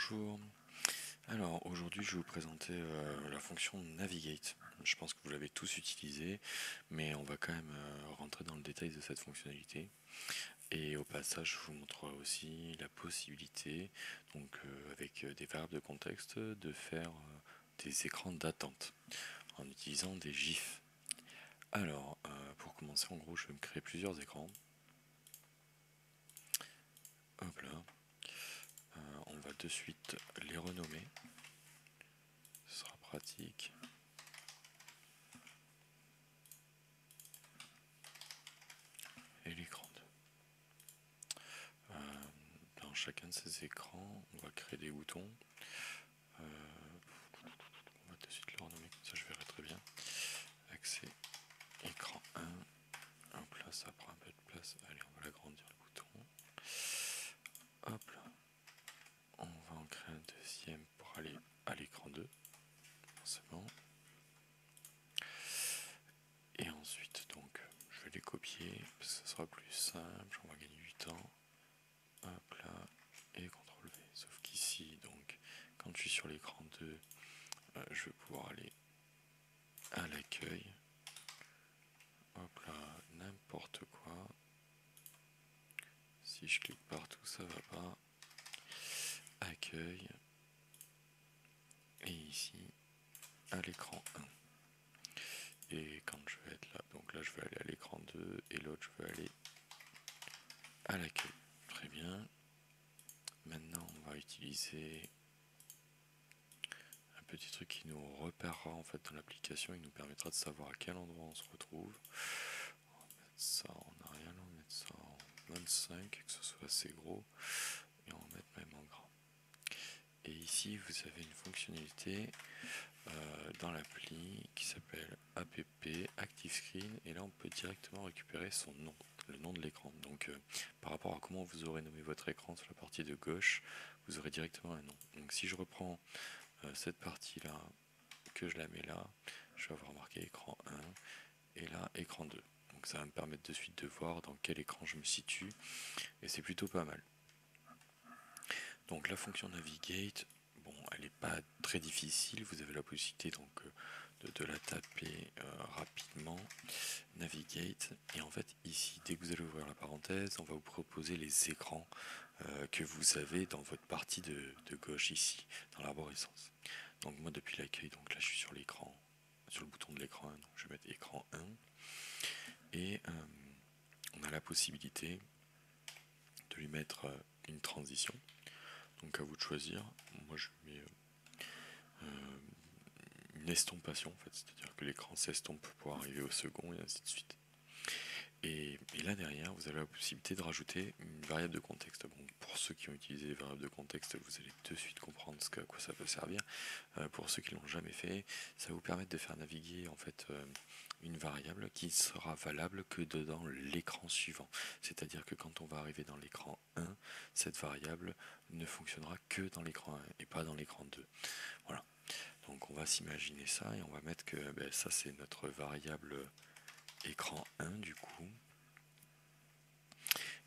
Bonjour. Alors aujourd'hui je vais vous présenter la fonction Navigate. Je pense que vous l'avez tous utilisée, mais on va quand même rentrer dans le détail de cette fonctionnalité. Et au passage je vous montrerai aussi la possibilité, donc avec des variables de contexte, de faire des écrans d'attente en utilisant des GIFs. Alors pour commencer, en gros je vais me créer plusieurs écrans. Hop là. On va de suite les renommer. Ce sera pratique. Et l'écran 2. Dans chacun de ces écrans, on va créer des boutons. On va de suite le renommer, comme ça je verrai très bien. Accès écran 1. Hop là, ça prend un peu de place. Allez, on va l'agrandir le bouton. Hop là. On va en créer un deuxième pour aller à l'écran 2. Forcément. Et ensuite, donc, je vais les copier, parce que ça sera plus simple, on va gagner du temps. Hop là, et CTRL V. Sauf qu'ici, donc, quand je suis sur l'écran 2, je vais pouvoir aller à l'accueil. Hop là, n'importe quoi. Si je clique partout, ça va pas. Accueil. Et ici, à l'écran 1. Et quand je vais être là, donc là je vais aller à l'écran 2 et l'autre je vais aller à l'accueil. Très bien. Maintenant on va utiliser un petit truc qui nous repérera en fait dans l'application. Il nous permettra de savoir à quel endroit on se retrouve. On va mettre ça en Arial, on va mettre ça en 25, que ce soit assez gros. Et on va mettre même en grand. Et ici vous avez une fonctionnalité dans l'appli qui s'appelle app ActiveScreen, et là on peut directement récupérer son nom, le nom de l'écran. Donc par rapport à comment vous aurez nommé votre écran sur la partie de gauche, vous aurez directement un nom. Donc si je reprends cette partie là, que je la mets là, je vais avoir marqué écran 1 et là écran 2. Donc ça va me permettre de suite de voir dans quel écran je me situe, et c'est plutôt pas mal. Donc la fonction Navigate, bon, elle n'est pas très difficile, vous avez la possibilité donc de la taper rapidement, Navigate, et en fait ici, dès que vous allez ouvrir la parenthèse, on va vous proposer les écrans que vous avez dans votre partie de gauche ici, dans l'arborescence. Donc moi depuis l'accueil, donc là je suis sur l'écran, sur le bouton de l'écran 1, donc je vais mettre écran 1, et on a la possibilité de lui mettre une transition. Donc à vous de choisir. Moi je mets une estompation en fait, c'est-à-dire que l'écran s'estompe pour arriver au second et ainsi de suite. Et là derrière, vous avez la possibilité de rajouter une variable de contexte. Bon, pour ceux qui ont utilisé les variables de contexte, vous allez de suite comprendre à quoi ça peut servir. Pour ceux qui l'ont jamais fait, ça va vous permettre de faire naviguer en fait une variable qui sera valable que dans l'écran suivant. C'est-à-dire que quand on va arriver dans l'écran 1, cette variable ne fonctionnera que dans l'écran 1 et pas dans l'écran 2. Voilà. Donc on va s'imaginer ça et on va mettre que ça c'est notre variable écran 1 du coup.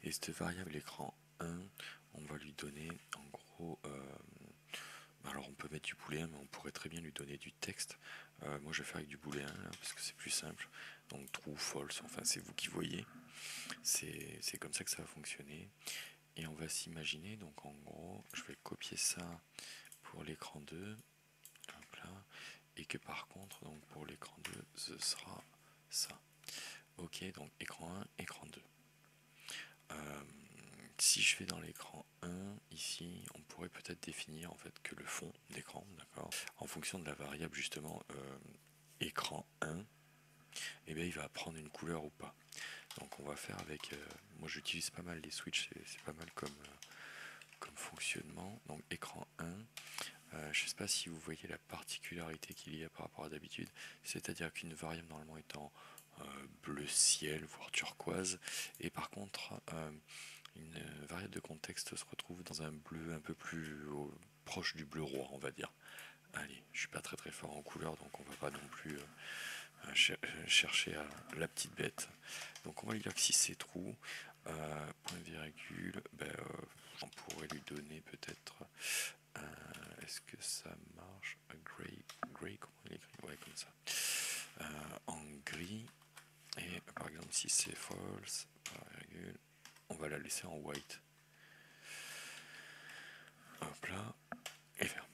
Et cette variable écran 1, on va lui donner en gros... alors on peut mettre du booléen, mais on pourrait très bien lui donner du texte. Moi je vais faire avec du booléen là, parce que c'est plus simple. Donc true, false, enfin c'est vous qui voyez. C'est comme ça que ça va fonctionner. Et on va s'imaginer, donc en gros, je vais copier ça pour l'écran 2. Hop là. Et que par contre, donc pour l'écran 2, ce sera ça. Ok, donc écran 1, écran 2. Si je vais dans l'écran 1, ici, on pourrait peut-être définir en fait que le fond d'écran, d'accord, en fonction de la variable justement écran 1, et bien il va prendre une couleur ou pas. Donc on va faire avec, moi j'utilise pas mal les switches, c'est pas mal comme fonctionnement. Donc écran 1, je ne sais pas si vous voyez la particularité qu'il y a par rapport à d'habitude, c'est-à-dire qu'une variable normalement est en bleu ciel, voire turquoise, et par contre une variable de contexte se retrouve dans un bleu un peu plus proche du bleu roi, on va dire. Allez, je suis pas très très fort en couleur, donc on va pas non plus chercher à la petite bête. Donc on va lui dire que si c'est true, point virgule, on pourrait lui donner peut-être Est-ce que ça marche? Gray, comment il écrit? Ouais, comme ça. En gris. Et par exemple, si c'est false, virgule, on va la laisser en white. Hop là, et ferme.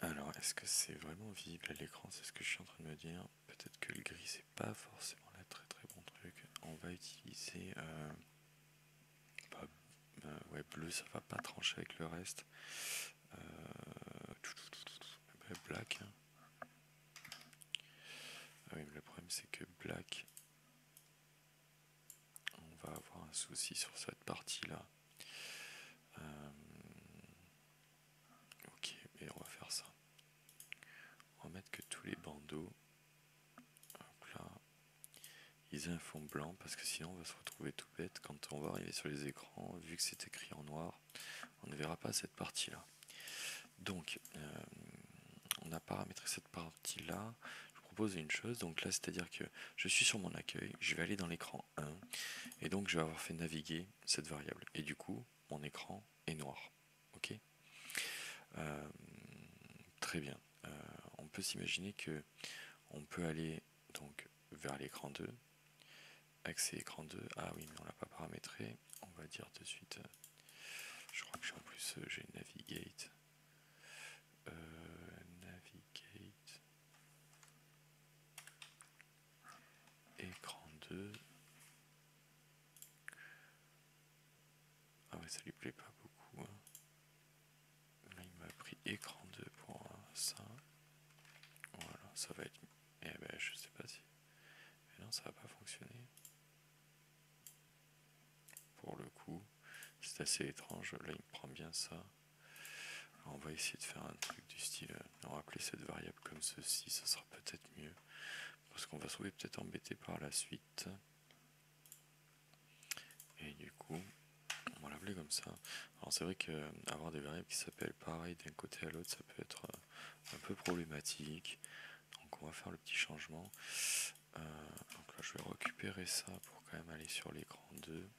Alors, est-ce que c'est vraiment visible à l'écran? C'est ce que je suis en train de me dire. Peut-être que le gris, c'est pas forcément un très très bon truc. On va utiliser ouais, bleu, ça va pas trancher avec le reste. Black. Ah oui, mais le problème c'est que black, on va avoir un souci sur cette partie-là. Ok, mais on va faire ça. On va mettre que tous les bandeaux, hop là, ils aient un fond blanc parce que sinon on va se retrouver tout bête quand on va arriver sur les écrans. Vu que c'est écrit en noir, on ne verra pas cette partie-là. Donc, on a paramétré cette partie-là. Je vous propose une chose. Donc là, c'est-à-dire que je suis sur mon accueil, je vais aller dans l'écran 1, et donc je vais avoir fait naviguer cette variable. Et du coup, mon écran est noir. Ok. Très bien. On peut s'imaginer que on peut aller donc vers l'écran 2. Accès écran 2. Ah oui, mais on l'a pas paramétré. On va dire de suite. Je crois que en plus j'ai navigate. Navigate. Écran 2. Ah ouais, ça lui plaît pas beaucoup. Hein. Là, il m'a pris écran 2 pour ça. Voilà, ça va être... Eh ben, je sais pas si... Mais non, ça va pas fonctionner. Pour le coup, c'est assez étrange. Là, il me prend bien ça. Alors, on va essayer de faire un truc du style... on va appeler cette variable comme ceci, ça sera peut-être mieux. Parce qu'on va se trouver peut-être embêté par la suite. Et du coup, on va l'appeler comme ça. Alors c'est vrai qu'avoir des variables qui s'appellent pareil d'un côté à l'autre, ça peut être un peu problématique. Donc on va faire le petit changement. Donc là je vais récupérer ça pour quand même aller sur l'écran 2.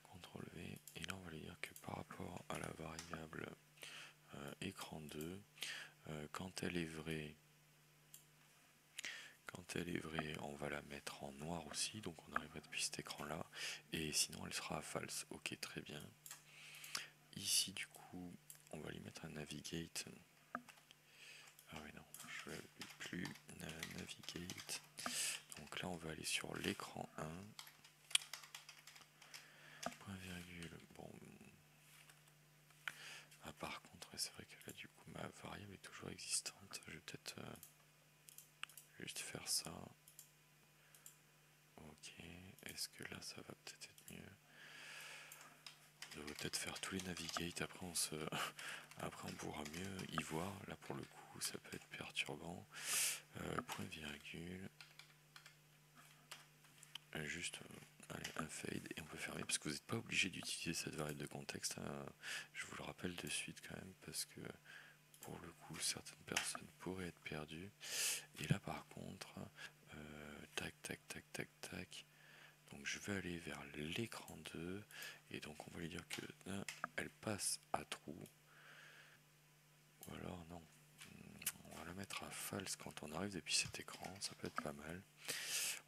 CTRL V. Et là on va lui dire que par rapport à la variable écran 2, quand elle est vraie, on va la mettre en noir aussi, donc on arriverait depuis cet écran-là, et sinon elle sera à false. Ok, très bien. Ici, du coup, on va lui mettre un navigate. Ah oui, non, je ne l'ai plus. Navigate. Donc là, on va aller sur l'écran 1. Point virgule. Bon. Ah, par contre, c'est vrai que là, du coup, ma variable est toujours existante. Je vais peut-être juste faire ça. Ok. Est-ce que là, ça va peut-être être mieux? On devrait peut-être faire tous les navigates. Après, après, on pourra mieux y voir. Là, pour le coup, ça peut être perturbant. Point virgule. Juste allez, un fade et on peut fermer parce que vous n'êtes pas obligé d'utiliser cette variable de contexte. Hein. Je vous le rappelle de suite quand même parce que pour le coup, certaines personnes pourraient être perdues. Et là, par contre, tac, tac, tac, tac, tac. Donc, je vais aller vers l'écran 2 et donc on va lui dire que elle passe à true. Ou alors, non. On va la mettre à false quand on arrive depuis cet écran. Ça peut être pas mal.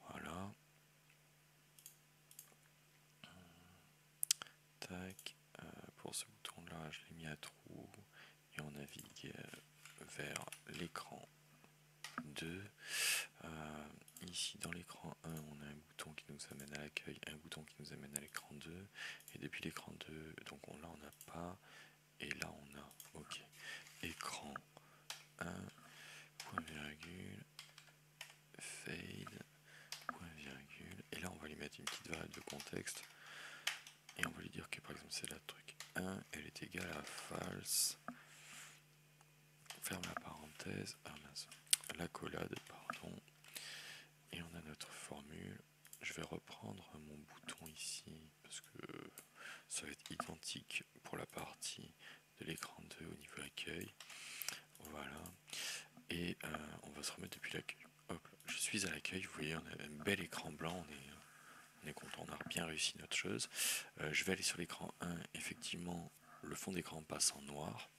Voilà. Tac. Pour ce bouton là, je l'ai mis à trou et on navigue vers l'écran 2. Ici dans l'écran 1, on a un bouton qui nous amène à l'accueil, un bouton qui nous amène à l'écran 2. Et depuis l'écran 2, donc là on n'a pas, et là on a. Ok. Écran 1, point virgule, fade, point virgule. Et là on va lui mettre une petite variable de contexte. Et on va lui dire que par exemple c'est là le truc 1, elle est égale à false. Ferme la parenthèse. Ah mince. L'accolade, pardon. Et on a notre formule. Je vais reprendre mon bouton ici parce que ça va être identique pour la partie de l'écran 2 au niveau accueil. Voilà. Et on va se remettre depuis l'accueil. Hop, je suis à l'accueil. Vous voyez, on a un bel écran blanc. On est content, on a bien réussi notre chose. Je vais aller sur l'écran 1. Effectivement, le fond d'écran passe en noir.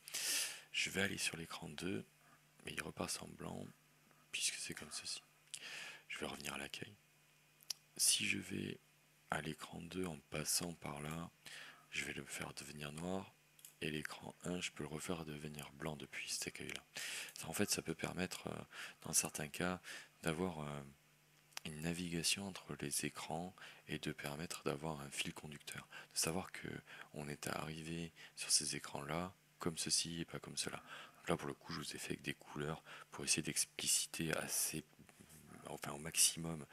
Je vais aller sur l'écran 2, mais il repasse en blanc, puisque c'est comme ceci. Je vais revenir à l'accueil. Si je vais à l'écran 2 en passant par là, je vais le faire devenir noir. Et l'écran 1, je peux le refaire devenir blanc depuis cet accueil-là. En fait, ça peut permettre, dans certains cas, d'avoir une navigation entre les écrans et de permettre d'avoir un fil conducteur. De savoir que on est arrivé sur ces écrans-là comme ceci et pas comme cela. Donc là, pour le coup, je vous ai fait avec des couleurs pour essayer d'expliciter au maximum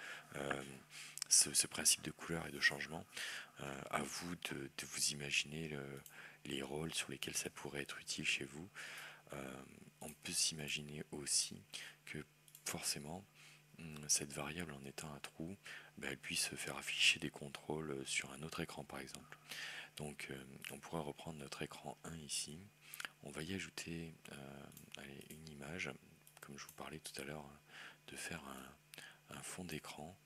ce principe de couleur et de changement. À vous de vous imaginer les rôles sur lesquels ça pourrait être utile chez vous. On peut s'imaginer aussi que forcément cette variable, en étant un trou, elle puisse faire afficher des contrôles sur un autre écran par exemple. Donc on pourrait reprendre notre écran 1 ici, on va y ajouter une image, comme je vous parlais tout à l'heure, de faire un fond d'écran.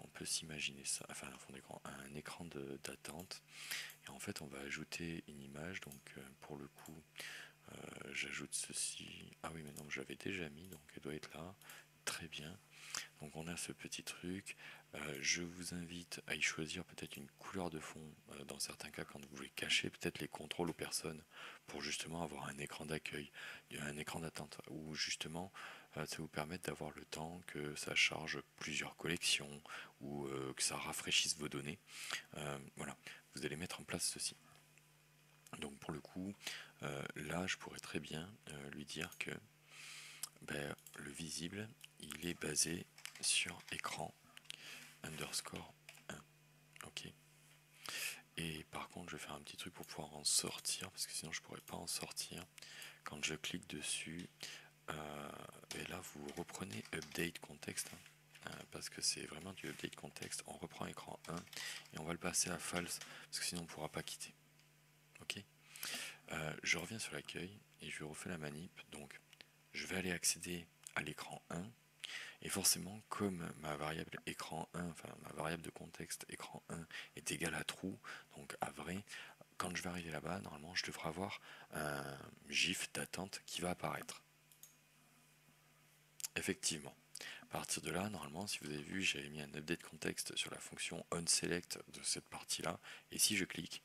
On peut s'imaginer ça, enfin un fond d'écran, un écran d'attente, et en fait on va ajouter une image. Donc pour le coup j'ajoute ceci, ah oui mais non, je l'avais déjà mis, donc elle doit être là, très bien. Donc on a ce petit truc. Je vous invite à y choisir peut-être une couleur de fond dans certains cas quand vous voulez cacher peut-être les contrôles aux personnes pour justement avoir un écran d'accueil, un écran d'attente, ou justement ça vous permettre d'avoir le temps que ça charge plusieurs collections ou que ça rafraîchisse vos données. Voilà, vous allez mettre en place ceci. Donc pour le coup, là je pourrais très bien lui dire que le visible il est basé sur écran underscore 1. Ok. Et par contre, je vais faire un petit truc pour pouvoir en sortir, parce que sinon je pourrais pas en sortir. Quand je clique dessus, et là vous reprenez update contexte, parce que c'est vraiment du update contexte. On reprend écran 1 et on va le passer à false, parce que sinon on ne pourra pas quitter. Ok. Je reviens sur l'accueil et je refais la manip. Donc je vais aller accéder à l'écran 1. Et forcément, comme ma variable écran 1, enfin ma variable de contexte écran 1 est égale à true, donc à vrai, quand je vais arriver là-bas, normalement je devrais avoir un GIF d'attente qui va apparaître. Effectivement. À partir de là, normalement, si vous avez vu, j'avais mis un update contexte sur la fonction onSelect de cette partie-là, et si je clique,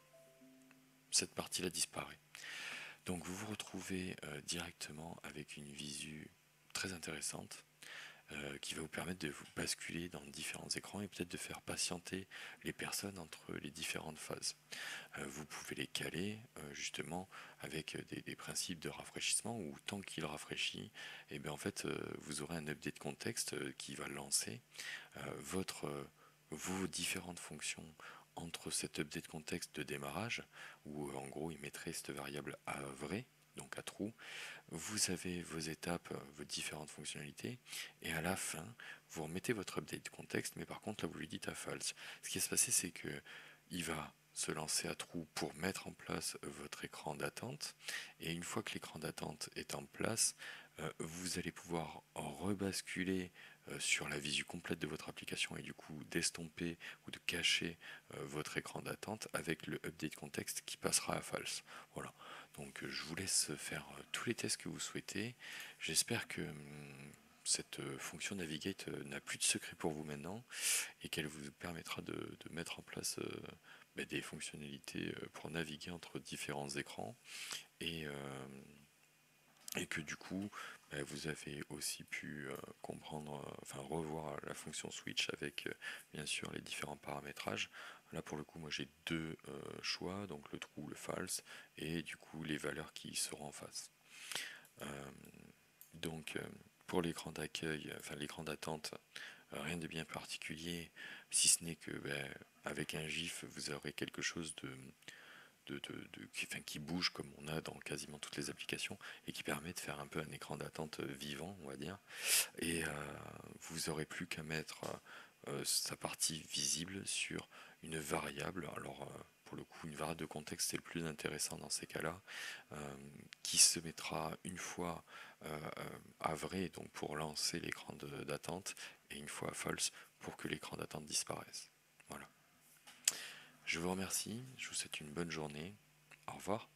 cette partie-là disparaît. Donc vous vous retrouvez directement avec une visu très intéressante. Qui va vous permettre de vous basculer dans différents écrans et peut-être de faire patienter les personnes entre les différentes phases. Vous pouvez les caler justement avec des principes de rafraîchissement, où tant qu'il rafraîchit, et bien en fait vous aurez un update contexte qui va lancer vos différentes fonctions entre cet update contexte de démarrage, où en gros il mettrait cette variable à vrai, donc à true. Vous avez vos étapes, vos différentes fonctionnalités, et à la fin, vous remettez votre update contexte, mais par contre là vous lui dites à false. Ce qui va se passer, c'est que il va se lancer à true pour mettre en place votre écran d'attente, et une fois que l'écran d'attente est en place, vous allez pouvoir rebasculer sur la visu complète de votre application et du coup d'estomper ou de cacher votre écran d'attente avec le update contexte qui passera à false. Voilà. Donc je vous laisse faire tous les tests que vous souhaitez. J'espère que cette fonction Navigate n'a plus de secret pour vous maintenant et qu'elle vous permettra de mettre en place des fonctionnalités pour naviguer entre différents écrans, et que du coup vous avez aussi pu comprendre, enfin revoir la fonction switch avec bien sûr les différents paramétrages. Là pour le coup moi j'ai deux choix, donc le true, le false, et du coup les valeurs qui seront en face. Donc pour l'écran d'accueil, enfin l'écran d'attente, rien de bien particulier, si ce n'est que avec un GIF vous aurez quelque chose qui bouge comme on a dans quasiment toutes les applications, et qui permet de faire un peu un écran d'attente vivant, on va dire. Et vous aurez plus qu'à mettre sa partie visible sur une variable. Alors pour le coup, une variable de contexte c'est le plus intéressant dans ces cas-là, qui se mettra une fois à vrai, donc pour lancer l'écran d'attente, et une fois à false pour que l'écran d'attente disparaisse. Voilà. Je vous remercie, je vous souhaite une bonne journée. Au revoir.